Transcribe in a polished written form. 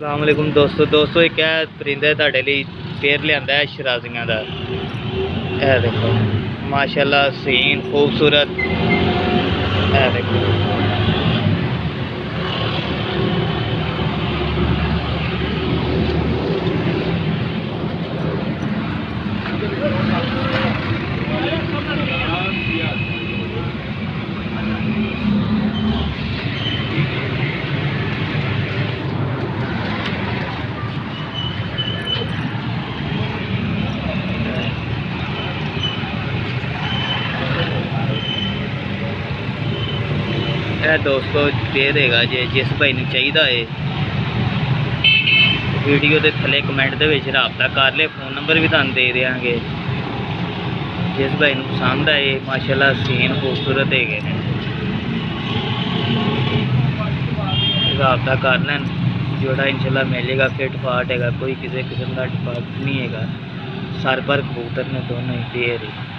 अस्सलामुअलैकुम दोस्तों एक है परिंदा ਤੁਹਾਡੇ ਲਈ पेयर लिया है शराजियां का। यह देखो माशाल्लाह सीन खूबसूरत। यह देखो दोस्तों दे देगा जे जिस भाई ने चाहिए है वीडियो के थले कमेंट के रबता कर ले, फोन नंबर भी तुहानू दे देंगे। जिस भाई ने पसंद आए माशाल्लाह सीन खूबसूरत है रबता कर लैन, जोड़ा इंशाल्लाह मिलेगा। फिट फाट है, कोई किसी किस्म का डिफॉल्ट नहीं है। सर पर कबूतर ने दोनों ही पेयर है।